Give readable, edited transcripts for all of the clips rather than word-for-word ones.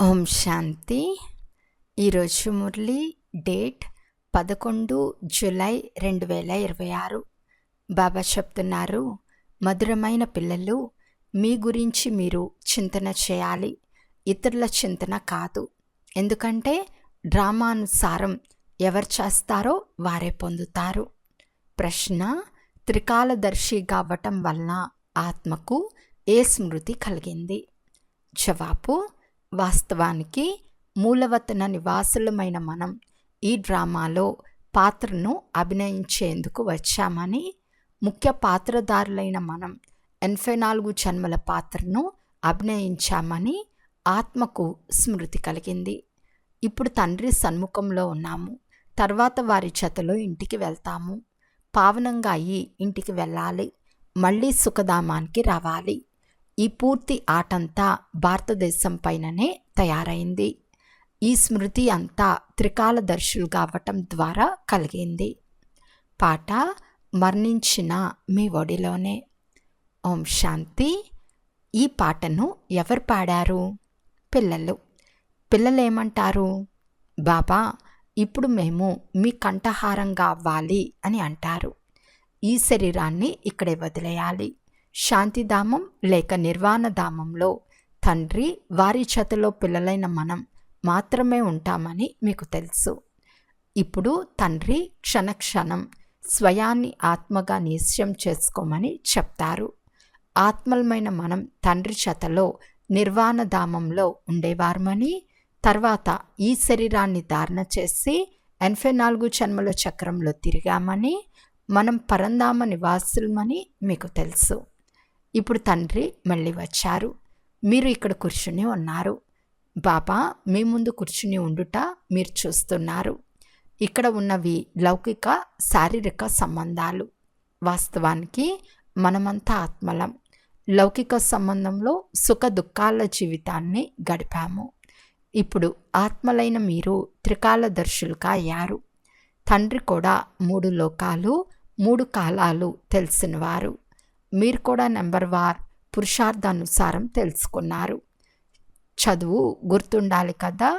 ఓం శాంతి. ఈరోజు Murali date 11 July 2026. బాబా చెప్తున్నారు, మధురమైన పిల్లలు, మీ గురించి మీరు చింతన చేయాలి, ఇతరుల చింతన కాదు. ఎందుకంటే డ్రామానుసారం ఎవరు చేస్తారో వారే పొందుతారు. ప్రశ్న: త్రికాలదర్శి కావటం వలన ఆత్మకు ఏ స్మృతి కలిగింది? జవాబు: వాస్తవానికి మూలవతన నివాసులమైన మనం ఈ డ్రామాలో పాత్రను అభినయించేందుకు వచ్చామని, ముఖ్య పాత్రధారులైన మనం 84 జన్మల పాత్రను అభినయించామని ఆత్మకు స్మృతి కలిగింది. ఇప్పుడు తండ్రి సన్ముఖంలో ఉన్నాము, తర్వాత వారి జతలో ఇంటికి వెళ్తాము. పావనంగా అయ్యి ఇంటికి వెళ్ళాలి, మళ్ళీ సుఖధామానికి రావాలి. ఈ పూర్తి ఆటంతా భారతదేశం పైననే తయారైంది. ఈ స్మృతి అంతా త్రికాలదర్శులు కావటం ద్వారా కలిగింది. పాట: మరణించిన మీ ఒడిలోనే. ఓం శాంతి. ఈ పాటను ఎవరు పాడారు? పిల్లలు. పిల్లలేమంటారు? బాబా, ఇప్పుడు మేము మీ కంఠహారంగా అవ్వాలి అని అంటారు. ఈ శరీరాన్ని ఇక్కడే వదిలేయాలి. శాంతిధామం లేక నిర్వాణధామంలో తండ్రి వారి చేతిలో పిల్లలైన మనం మాత్రమే ఉంటామని మీకు తెలుసు. ఇప్పుడు తండ్రి క్షణక్షణం స్వయాన్ని ఆత్మగా నిశ్చయం చేసుకోమని చెప్తారు. ఆత్మలమైన మనం తండ్రి చేతలో నిర్వాణధామంలో ఉండేవారమని, తర్వాత ఈ శరీరాన్ని ధారణ చేసి 84 జన్మల చక్రంలో తిరిగామని, మనం పరంధామ నివాసులమని మీకు తెలుసు. ఇప్పుడు తండ్రి మళ్ళీ వచ్చారు, మీరు ఇక్కడ కూర్చుని ఉన్నారు. బాబా మీ ముందు కూర్చుని ఉండుట మీరు చూస్తున్నారు. ఇక్కడ ఉన్నవి లౌకిక శారీరక సంబంధాలు. వాస్తవానికి మనమంతా ఆత్మలం. లౌకిక సంబంధంలో సుఖ దుఃఖాల జీవితాన్ని గడిపాము. ఇప్పుడు ఆత్మలైన మీరు త్రికాలదర్శులుగా అయ్యారు. తండ్రి కూడా 3 లోకాలు 3 కాలాలు తెలిసినవారు. మీరు కూడా నెంబర్ వార్ పురుషార్థానుసారం తెలుసుకున్నారు. చదువు గుర్తుండాలి కదా.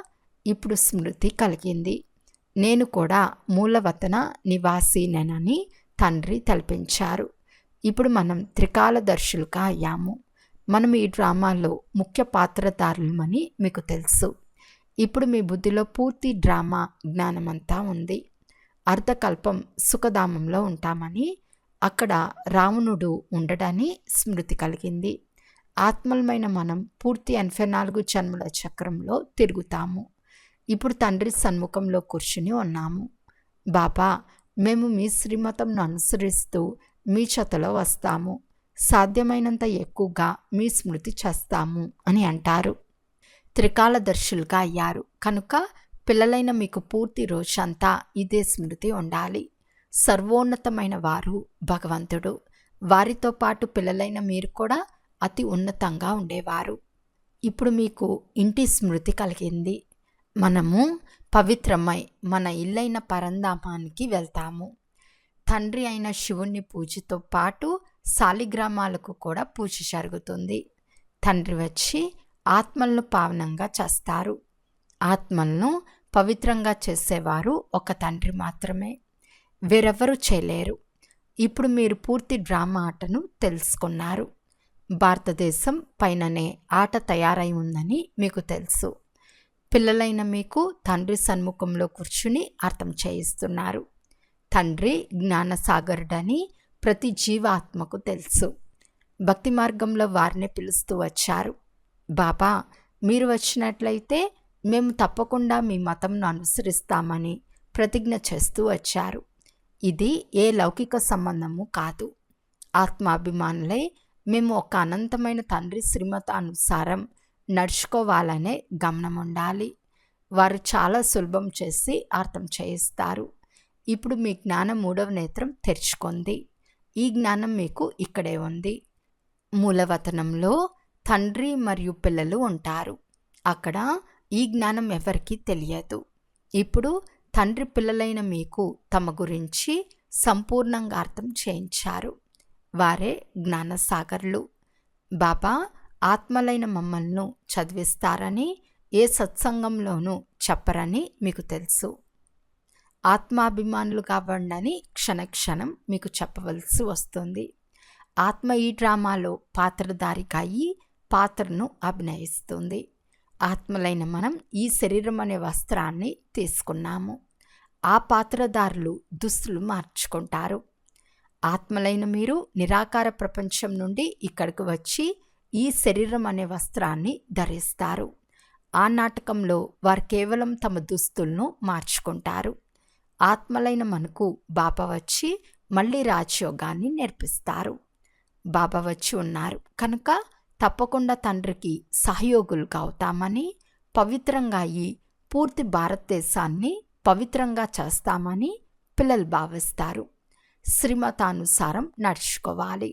ఇప్పుడు స్మృతి కలిగింది. నేను కూడా మూలవతన నివాసినేనని తండ్రి తలపించారు. ఇప్పుడు మనం త్రికాలదర్శులుగా అయ్యాము. మనం ఈ డ్రామాలో ముఖ్య పాత్రధారులమని మీకు తెలుసు. ఇప్పుడు మీ బుద్ధిలో పూర్తి డ్రామా జ్ఞానమంతా ఉంది. అర్ధకల్పం సుఖధామంలో ఉంటామని, అక్కడ రావణుడు ఉండడని స్మృతి కలిగింది. ఆత్మలమైన మనం పూర్తి 84 జన్మల చక్రంలో తిరుగుతాము. ఇప్పుడు తండ్రి సన్ముఖంలో కూర్చుని ఉన్నాము. బాబా, మేము మీ శ్రీమతంను అనుసరిస్తూ మీ చేతలో వస్తాము. సాధ్యమైనంత ఎక్కువగా మీ స్మృతి చేస్తాము అని అంటారు. త్రికాలదర్శులుగా అయ్యారు కనుక పిల్లలైన మీకు పూర్తి రోజంతా ఇదే స్మృతి ఉండాలి. సర్వోన్నతమైన వారు భగవంతుడు. వారితో పాటు పిల్లలైన మీరు కూడా అతి ఉన్నతంగా ఉండేవారు. ఇప్పుడు మీకు ఇంటి స్మృతి కలిగింది. మనము పవిత్రమై మన ఇల్లైన పరంధామానికి వెళ్తాము. తండ్రి అయిన శివుని పూజతో పాటు శాలిగ్రామాలకు కూడా పూజ జరుగుతుంది. తండ్రి వచ్చి ఆత్మలను పావనంగా చేస్తారు. ఆత్మలను పవిత్రంగా చేసేవారు ఒక తండ్రి మాత్రమే, వేరెవ్వరూ చేయలేరు. ఇప్పుడు మీరు పూర్తి డ్రామా ఆటను తెలుసుకున్నారు. భారతదేశం పైననే ఆట తయారై ఉందని మీకు తెలుసు. పిల్లలైన మీకు తండ్రి సన్ముఖంలో కూర్చుని అర్థం చేయిస్తున్నారు. తండ్రి జ్ఞానసాగరుడని ప్రతి జీవాత్మకు తెలుసు. భక్తి మార్గంలో వారిని పిలుస్తూ వచ్చారు. బాబా, మీరు వచ్చినట్లయితే మేము తప్పకుండా మీ మతంను అనుసరిస్తామని ప్రతిజ్ఞ చేస్తూ వచ్చారు. ఇది ఏ లౌకిక సంబంధము కాదు. ఆత్మాభిమానులై మేము ఒక అనంతమైన తండ్రి శ్రీమతానుసారం నడుచుకోవాలనే గమనం ఉండాలి. వారు చాలా సులభం చేసి అర్థం చేయిస్తారు. ఇప్పుడు మీ జ్ఞానం 3వ నేత్రం తెరుచుకుంది. ఈ జ్ఞానం మీకు ఇక్కడే ఉంది. మూలవతనంలో తండ్రి మరియు పిల్లలు ఉంటారు. అక్కడ ఈ జ్ఞానం ఎవరికీ తెలియదు. ఇప్పుడు తండ్రి పిల్లలైన మీకు తమ గురించి సంపూర్ణంగా అర్థం చేయించారు. వారే జ్ఞానసాగర్లు. బాబా ఆత్మలైన మమ్మల్ని చదివిస్తారని ఏ సత్సంగంలోనూ చెప్పరని మీకు తెలుసు. ఆత్మాభిమానులు కావండని క్షణక్షణం మీకు చెప్పవలసి వస్తుంది. ఆత్మ ఈ డ్రామాలో పాత్రధారిగా అయి పాత్రను అభినయిస్తుంది. ఆత్మలైన మనం ఈ శరీరం అనే వస్త్రాన్ని తీసుకున్నాము. ఆ పాత్రధారులు దుస్తులు మార్చుకుంటారు. ఆత్మలైన మీరు నిరాకార ప్రపంచం నుండి ఇక్కడికి వచ్చి ఈ శరీరం అనే వస్త్రాన్ని ధరిస్తారు. ఆ నాటకంలో వారు కేవలం తమ దుస్తులను మార్చుకుంటారు. ఆత్మలైన మనకు బాబా వచ్చి మళ్ళీ రాజయోగాన్ని నేర్పిస్తారు. బాబా వచ్చి ఉన్నారు కనుక తప్పకుండా తండ్రికి సహయోగులుగా అవుతామని, పవిత్రంగా అయి పూర్తి భారతదేశాన్ని పవిత్రంగా చేస్తామని పిల్లలు భావిస్తారు. శ్రీమతానుసారం నడుచుకోవాలి.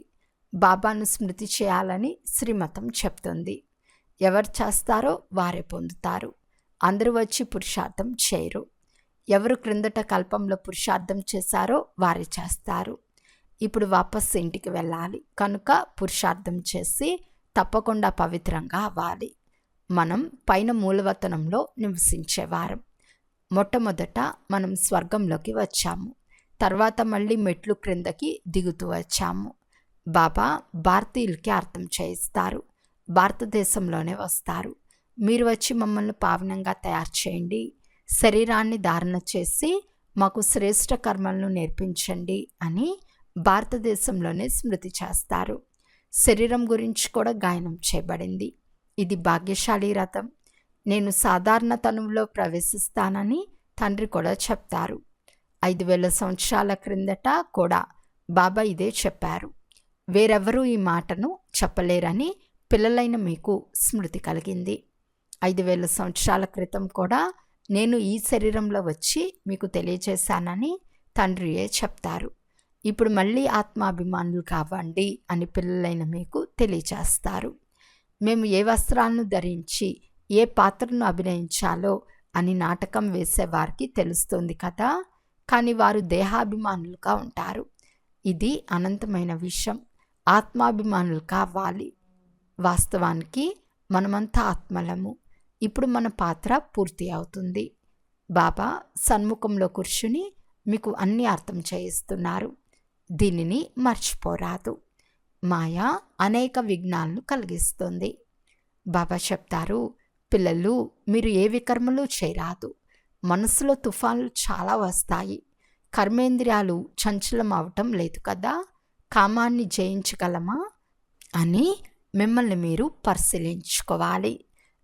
బాబాను స్మృతి చేయాలని శ్రీమతం చెప్తుంది. ఎవరు చేస్తారో వారే పొందుతారు. అందరూ వచ్చి పురుషార్థం చేయరు. ఎవరు క్రిందట కల్పంలో పురుషార్థం చేశారో వారే చేస్తారు. ఇప్పుడు వాపస్ ఇంటికి వెళ్ళాలి కనుక పురుషార్థం చేసి తప్పకుండా పవిత్రంగా అవ్వాలి. మనం పైన మూలవతనంలో నివసించేవారం. మొట్టమొదట మనం స్వర్గంలోకి వచ్చాము. తర్వాత మళ్ళీ మెట్లు క్రిందకి దిగుతూ వచ్చాము. బాబా భారతీయులకి అర్థం చేయిస్తారు. భారతదేశంలోనే వస్తారు. మీరు వచ్చి మమ్మల్ని పావనంగా తయారు చేయండి, శరీరాన్ని ధారణ చేసి మాకు శ్రేష్ఠ కర్మలను నేర్పించండి అని భారతదేశంలోనే స్మృతి చేస్తారు. శరీరం గురించి కూడా గాయనం చేయబడింది. ఇది భాగ్యశాలి రథం. నేను సాధారణ తనువులో ప్రవేశిస్తానని తండ్రి కూడా చెప్తారు. 5000 సంవత్సరాల క్రిందట కూడా బాబా ఇదే చెప్పారు. వేరెవరూ ఈ మాటను చెప్పలేరని పిల్లలైన మీకు స్మృతి కలిగింది. 5000 సంవత్సరాల క్రితం కూడా నేను ఈ శరీరంలో వచ్చి మీకు తెలియచేశానని తండ్రియే చెప్తారు. ఇప్పుడు మళ్ళీ ఆత్మాభిమానులు కావండి అని పిల్లలైన మీకు తెలియచేస్తారు. మేము ఏ వస్త్రాలను ధరించి ఏ పాత్రను అభినయించాలో అని నాటకం వేసేవారికి తెలుస్తుంది కదా, కానీ వారు దేహాభిమానులుగా ఉంటారు. ఇది అనంతమైన విషయం. ఆత్మాభిమానులు కావాలి. వాస్తవానికి మనమంతా ఆత్మలము. ఇప్పుడు మన పాత్ర పూర్తి అవుతుంది. బాబా సన్ముఖంలో కూర్చుని మీకు అన్నీ అర్థం చేయిస్తున్నారు. దీనిని మర్చిపోరాదు. మాయ అనేక విఘ్నాలను కలిగిస్తుంది. బాబా చెప్తారు, పిల్లలు మీరు ఏ వికర్మలు చేయరాదు. మనసులో తుఫాన్లు చాలా వస్తాయి. కర్మేంద్రియాలు చంచలం అవటం లేదు కదా, కామాన్ని జయించగలమా అని మిమ్మల్ని మీరు పరిశీలించుకోవాలి.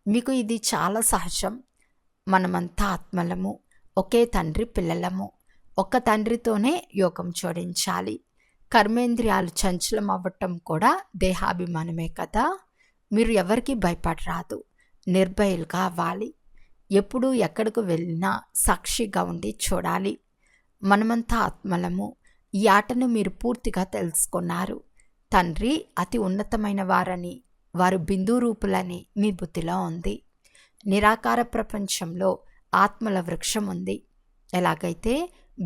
మీకు ఇది చాలా సహజం. మనమంతా ఆత్మలము, ఒకే తండ్రి పిల్లలము. ఒక్క తండ్రితోనే యోగం జోడించాలి. కర్మేంద్రియాలు చంచలం అవ్వటం కూడా దేహాభిమానమే కదా. మీరు ఎవరికి భయపడరాదు, నిర్భయులుగా అవ్వాలి. ఎప్పుడు ఎక్కడికి వెళ్ళినా సాక్షిగా ఉండి చూడాలి. మనమంతా ఆత్మలము. ఈ ఆటను మీరు పూర్తిగా తెలుసుకున్నారు. తండ్రి అతి ఉన్నతమైన వారని, వారు బిందు రూపులని మీ బుద్ధిలో ఉంది. నిరాకార ప్రపంచంలో ఆత్మల వృక్షం ఉంది. ఎలాగైతే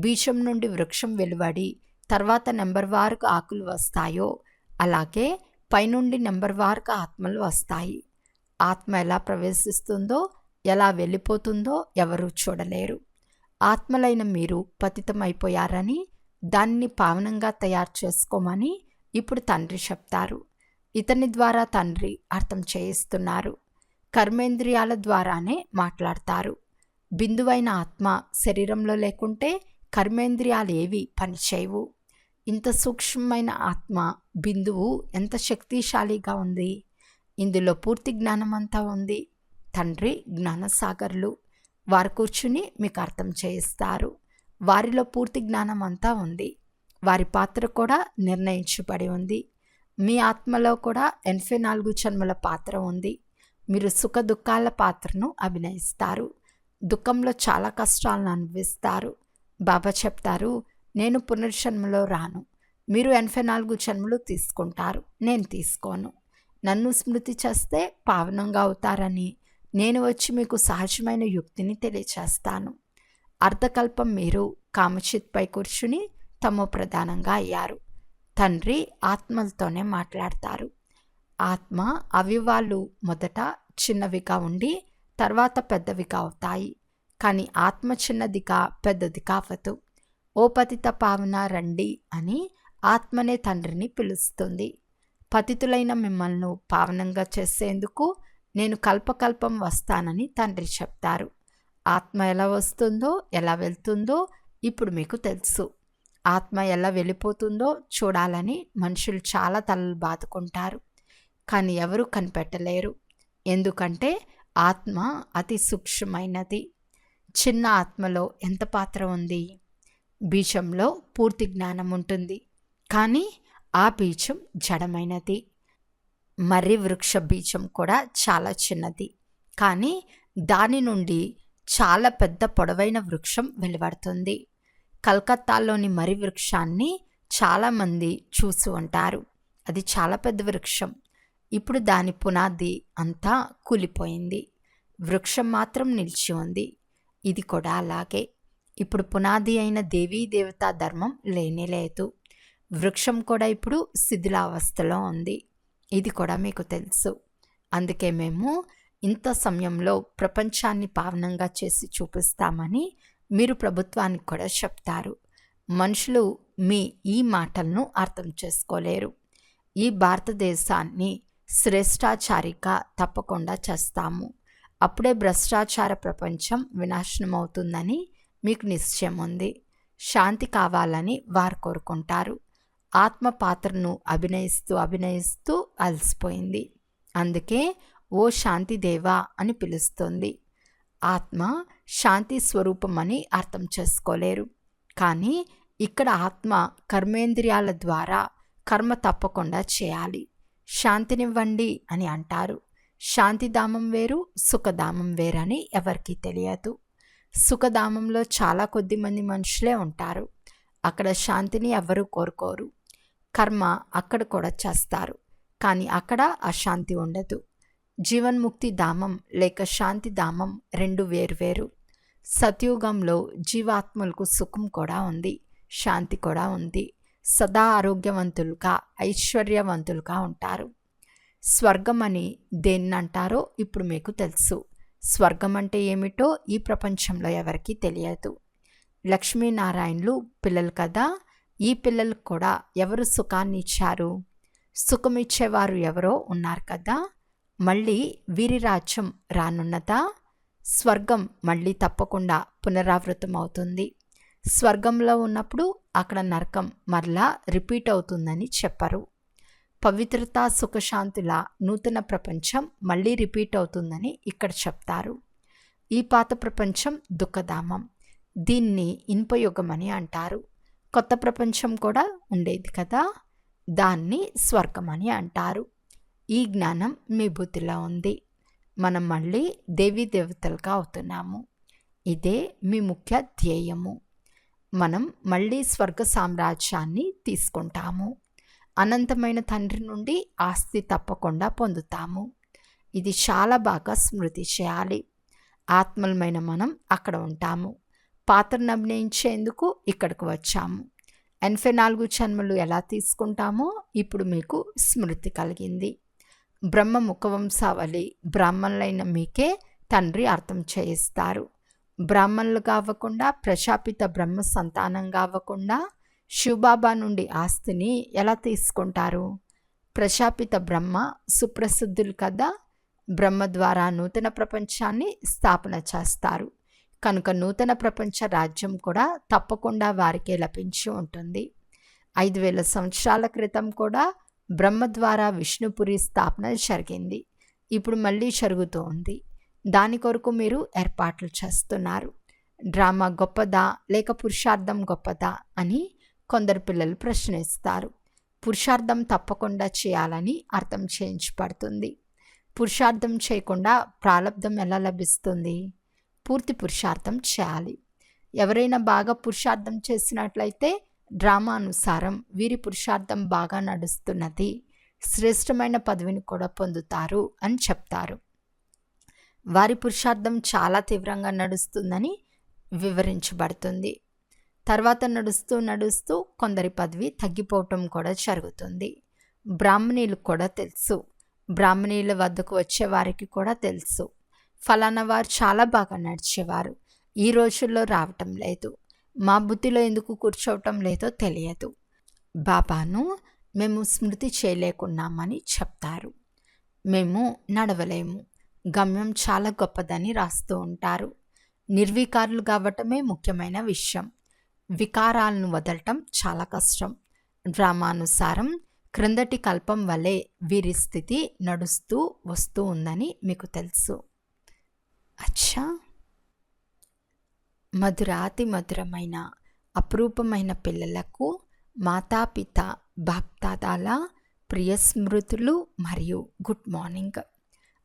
బీజం నుండి వృక్షం వెలువడి తర్వాత నెంబర్ వారుగా ఆకులు వస్తాయో, అలాగే పైనుండి నెంబర్ వారుగా ఆత్మలు వస్తాయి. ఆత్మ ఎలా ప్రవేశిస్తుందో ఎలా వెళ్ళిపోతుందో ఎవరూ చూడలేరు. ఆత్మలైన మీరు పతితమైపోయారని, దాన్ని పావనంగా తయారు చేసుకోమని ఇప్పుడు తండ్రి చెప్తారు. ఇతని ద్వారా తండ్రి అర్థం చేయిస్తున్నారు. కర్మేంద్రియాల ద్వారానే మాట్లాడతారు. బిందువైన ఆత్మ శరీరంలో లేకుంటే కర్మేంద్రియాలు ఏవి పనిచేయవు. ఇంత సూక్ష్మమైన ఆత్మ బిందువు ఎంత శక్తిశాలిగా ఉంది. ఇందులో పూర్తి జ్ఞానమంతా ఉంది. తండ్రి జ్ఞానసాగర్లు. వారు కూర్చుని మీకు అర్థం చేయిస్తారు. వారిలో పూర్తి జ్ఞానం అంతా ఉంది. వారి పాత్ర కూడా నిర్ణయించబడి ఉంది. మీ ఆత్మలో కూడా 84 జన్మల పాత్ర ఉంది. మీరు సుఖ దుఃఖాల పాత్రను అభినయిస్తారు. దుఃఖంలో చాలా కష్టాలను అనుభవిస్తారు. బాబా చెప్తారు, నేను పునర్జన్మలో రాను. మీరు 84 జన్మలు తీసుకుంటారు, నేను తీసుకోను. నన్ను స్మృతి చేస్తే పావనంగా అవుతారని నేను వచ్చి మీకు సహజమైన యుక్తిని తెలియచేస్తాను. అర్ధకల్పం మీరు కామచిత్పై కూర్చుని తమో ప్రధానంగా అయ్యారు. తండ్రి ఆత్మలతోనే మాట్లాడతారు. ఆత్మ అవయవాలు మొదట చిన్నవిగా ఉండి తర్వాత పెద్దవిగా అవుతాయి. కానీ ఆత్మ చిన్నదిగా పెద్దదిగా అవ్వదు. ఓ పతిత పావన రండి అని ఆత్మనే తండ్రిని పిలుస్తుంది. పతితులైన మిమ్మల్ని పావనంగా చేసేందుకు నేను కల్పకల్పం వస్తానని తండ్రి చెప్తారు. ఆత్మ ఎలా వస్తుందో ఎలా వెళ్తుందో ఇప్పుడు మీకు తెలుసు. ఆత్మ ఎలా వెళ్ళిపోతుందో చూడాలని మనుషులు చాలా తలలు బాదుకుంటారు. కానీ ఎవరు కనిపెట్టలేరు. ఎందుకంటే ఆత్మ అతి సూక్ష్మమైనది. చిన్న ఆత్మలో ఎంత పాత్ర ఉంది? బీజంలో పూర్తి జ్ఞానం ఉంటుంది, కానీ ఆ బీజం జడమైనది. మర్రి వృక్ష బీజం కూడా చాలా చిన్నది, కానీ దాని నుండి చాలా పెద్ద పొడవైన వృక్షం వెలువడుతుంది. కలకత్తాలోని మర్రి వృక్షాన్ని చాలామంది చూసి ఉంటారు. అది చాలా పెద్ద వృక్షం. ఇప్పుడు దాని పునాది అంతా కూలిపోయింది, వృక్షం మాత్రం నిలిచి ఉంది. ఇది కూడా అలాగే. ఇప్పుడు పునాది అయిన దేవీ దేవతా ధర్మం లేనేలేదు. వృక్షం కూడా ఇప్పుడు శిథిలావస్థలో ఉంది. ఇది కూడా మీకు తెలుసు. అందుకే మేము ఇంత సమయంలో ప్రపంచాన్ని పావనంగా చేసి చూపిస్తామని మీరు ప్రభుత్వానికి కూడా చెప్తారు. మనుషులు మీ ఈ మాటలను అర్థం చేసుకోలేరు. ఈ భారతదేశాన్ని శ్రేష్టాచారిగా తప్పకుండా చేస్తాము. అప్పుడే భ్రష్టాచార ప్రపంచం వినాశనం అవుతుందని మీకు నిశ్చయం ఉంది. శాంతి కావాలని వారు కోరుకుంటారు. ఆత్మ పాత్రను అభినయిస్తూ అలసిపోయింది. అందుకే ఓ శాంతిదేవా అని పిలుస్తుంది. ఆత్మ శాంతి స్వరూపం అని అర్థం చేసుకోలేరు. కానీ ఇక్కడ ఆత్మ కర్మేంద్రియాల ద్వారా కర్మ తప్పకుండా చేయాలి. శాంతినివ్వండి అని అంటారు. శాంతిధామం వేరు, సుఖధామం వేరని ఎవరికీ తెలియదు. సుఖధామంలో చాలా కొద్ది మంది మనుషులే ఉంటారు. అక్కడ శాంతిని ఎవరు కోరుకోరు. కర్మ అక్కడ కూడా చేస్తారు, కానీ అక్కడ అశాంతి ఉండదు. జీవన్ముక్తి ధామం లేక శాంతి ధామం రెండు వేర్వేరు. సత్యుగంలో జీవాత్మలకు సుఖం కూడా ఉంది, శాంతి కూడా ఉంది. సదా ఆరోగ్యవంతులుగా ఐశ్వర్యవంతులుగా ఉంటారు. స్వర్గం అని దేన్నంటారో ఇప్పుడు మీకు తెలుసు. స్వర్గం అంటే ఏమిటో ఈ ప్రపంచంలో ఎవరికీ తెలియదు. లక్ష్మీనారాయణులు పిల్లలు కదా. ఈ పిల్లలకు కూడా ఎవరు సుఖాన్ని ఇచ్చారు? సుఖమిచ్చేవారు ఎవరో ఉన్నారు కదా. మళ్ళీ వీరి రాజ్యం రానున్నదా? స్వర్గం మళ్ళీ తప్పకుండా పునరావృతం అవుతుంది. స్వర్గంలో ఉన్నప్పుడు అక్కడ నరకం మరలా రిపీట్ అవుతుందని చెప్పరు. పవిత్రత సుఖశాంతుల నూతన ప్రపంచం మళ్ళీ రిపీట్ అవుతుందని ఇక్కడ చెప్తారు. ఈ పాత ప్రపంచం దుఃఖధామం. దీన్ని ఇనుపయుగమని అంటారు. కొత్త ప్రపంచం కూడా ఉండేది కదా, దాన్ని స్వర్గమని అంటారు. ఈ జ్ఞానం మీ బుద్ధిలో ఉంది. మనం మళ్ళీ దేవీ దేవతలుగా అవుతున్నాము. ఇదే మీ ముఖ్య ధ్యేయము. మనం మళ్ళీ స్వర్గ సామ్రాజ్యాన్ని తీసుకుంటాము. అనంతమైన తండ్రి నుండి ఆస్తి తప్పకుండా పొందుతాము. ఇది చాలా బాగా స్మృతి చేయాలి. ఆత్మలమైన మనం అక్కడ ఉంటాము. పాత్రను అభినయించేందుకు ఇక్కడికి వచ్చాము. 84 జన్మలు ఎలా తీసుకుంటామో ఇప్పుడు మీకు స్మృతి కలిగింది. బ్రహ్మ ముఖవంశావళి బ్రాహ్మణులైన మీకే తండ్రి అర్థం చేయిస్తారు. బ్రాహ్మణులుగా అవ్వకుండా, ప్రజాపిత బ్రహ్మ సంతానంగా అవ్వకుండా శివబాబా నుండి ఆస్తిని ఎలా తీసుకుంటారు? ప్రజాపిత బ్రహ్మ సుప్రసిద్ధులు కదా. బ్రహ్మ ద్వారా నూతన ప్రపంచాన్ని స్థాపన చేస్తారు. కనుక నూతన ప్రపంచ రాజ్యం కూడా తప్పకుండా వారికే లభించి ఉంటుంది. 5000 సంవత్సరాల క్రితం కూడా బ్రహ్మ ద్వారా విష్ణుపురి స్థాపన జరిగింది. ఇప్పుడు మళ్ళీ జరుగుతూ ఉంది. దాని కొరకు మీరు ఏర్పాట్లు చేస్తున్నారు. డ్రామా గొప్పదా లేక పురుషార్థం గొప్పదా అని కొందరు పిల్లలు ప్రశ్నిస్తారు. పురుషార్థం తప్పకుండా చేయాలని అర్థం చేయించబడుతుంది. పురుషార్థం చేయకుండా ప్రాలబ్ధం ఎలా లభిస్తుంది? పూర్తి పురుషార్థం చేయాలి. ఎవరైనా బాగా పురుషార్థం చేసినట్లయితే డ్రామా అనుసారం వీరి పురుషార్థం బాగా నడుస్తున్నది, శ్రేష్టమైన పదవిని కూడా పొందుతారు అని చెప్తారు. వారి పురుషార్థం చాలా తీవ్రంగా నడుస్తుందని వివరించబడుతుంది. తర్వాత నడుస్తూ కొందరి పదవి తగ్గిపోవటం కూడా జరుగుతుంది. బ్రాహ్మణీలకు కూడా తెలుసు. బ్రాహ్మణీల వద్దకు వచ్చే వారికి కూడా తెలుసు. ఫలానా వారు చాలా బాగా నడిచేవారు, ఈ రోజుల్లో రావటం లేదు, మా బుద్ధిలో ఎందుకు కూర్చోవటం లేదో తెలియదు. బాబాను మేము స్మృతి చేయలేకున్నామని చెప్తారు. మేము నడవలేము, గమ్యం చాలా గొప్పదని రాస్తూ ఉంటారు. నిర్వికారులు కావటమే ముఖ్యమైన విషయం. వికారాలను వదలటం చాలా కష్టం. డ్రామానుసారం క్రిందటి కల్పం వలె వీరి స్థితి నడుస్తూ వస్తూ ఉందని మీకు తెలుసు. అచ్చా, మధురాతి మధురమైన అపురూపమైన పిల్లలకు మాతాపిత బాప్దాదాల ప్రియ స్మృతులు మరియు గుడ్ మార్నింగ్.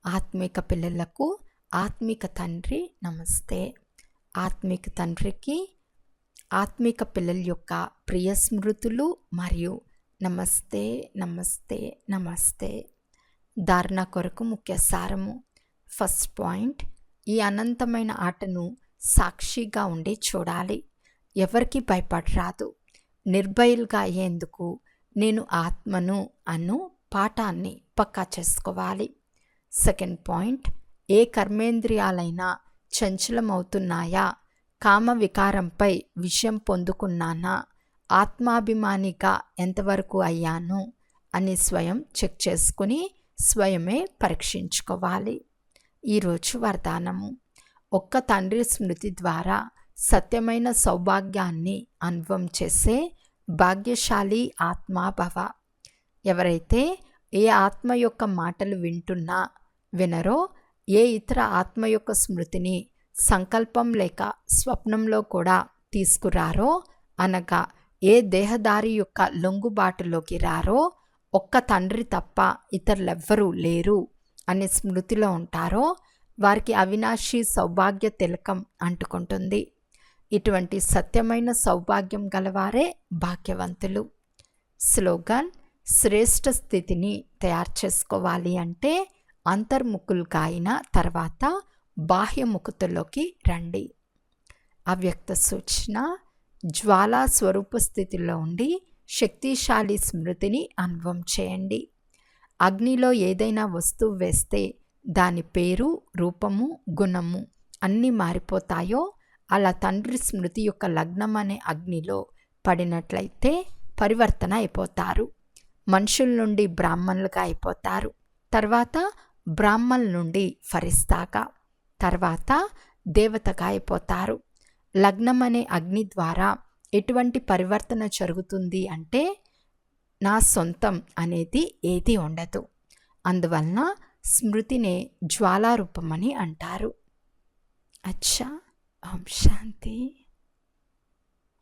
ఆత్మిక పిల్లలకు ఆత్మిక తండ్రి నమస్తే. ఆత్మిక తండ్రికి ఆత్మిక పిల్లల యొక్క ప్రియ స్మృతులు మరియు నమస్తే నమస్తే నమస్తే. ధారణ కొరకు ముఖ్య సారము. ఫస్ట్ పాయింట్, ఈ అనంతమైన ఆటను సాక్షిగా ఉండి చూడాలి. ఎవరికి భయపడరాదు. నిర్భయులుగా అయ్యేందుకు నేను ఆత్మను అను పాఠాన్ని పక్కా చేసుకోవాలి. సెకండ్ పాయింట్, ఏ కర్మేంద్రియాలైనా చంచలమవుతున్నాయా, కామ వికారంపై విషయం పొందుకున్నానా, ఆత్మాభిమానిగా ఎంతవరకు అయ్యాను అని స్వయం చెక్ చేసుకుని స్వయమే పరీక్షించుకోవాలి. ఈరోజు వరదానము. ఒక్క తండ్రి స్మృతి ద్వారా సత్యమైన సౌభాగ్యాన్ని అనుభవం చేసే భాగ్యశాలి ఆత్మాభవ. ఎవరైతే ఏ ఆత్మ యొక్క మాటలు వింటున్నా వినరో, ఏ ఇతర ఆత్మ యొక్క స్మృతిని సంకల్పం లేక స్వప్నంలో కూడా తీసుకురారో, అనగా ఏ దేహదారి యొక్క లొంగుబాటులోకి రారో, ఒక్క తండ్రి తప్ప ఇతరులెవ్వరూ లేరు అనే స్మృతిలో ఉంటారో, వారికి అవినాశి సౌభాగ్య తిలకం అంటుకుంటుంది. ఇటువంటి సత్యమైన సౌభాగ్యం గలవారే భాగ్యవంతులు. స్లోగన్: శ్రేష్ఠ స్థితిని తయారు చేసుకోవాలి అంటే అంతర్ముఖులుగా అయిన తర్వాత బాహ్యముఖతుల్లోకి రండి. అవ్యక్త సూచన: జ్వాలా స్వరూప స్థితిలో ఉండి శక్తిశాలి స్మృతిని అనుభవం చేయండి. అగ్నిలో ఏదైనా వస్తువు వేస్తే దాని పేరు, రూపము, గుణము అన్నీ మారిపోతాయో, అలా తండ్రి స్మృతి యొక్క లగ్నం అనే అగ్నిలో పడినట్లయితే పరివర్తన అయిపోతారు. మనుషుల నుండి బ్రాహ్మణులుగా అయిపోతారు. తర్వాత బ్రాహ్మణుల నుండి ఫరిస్తాగా, తర్వాత దేవతగా అయిపోతారు. లగ్నం అనే అగ్ని ద్వారా ఎటువంటి పరివర్తన జరుగుతుంది అంటే నా సొంతం అనేది ఏది ఉండదు. అందువలన స్మృతినే జ్వాలారూపమని అంటారు. అచ్చా, ఓం శాంతి.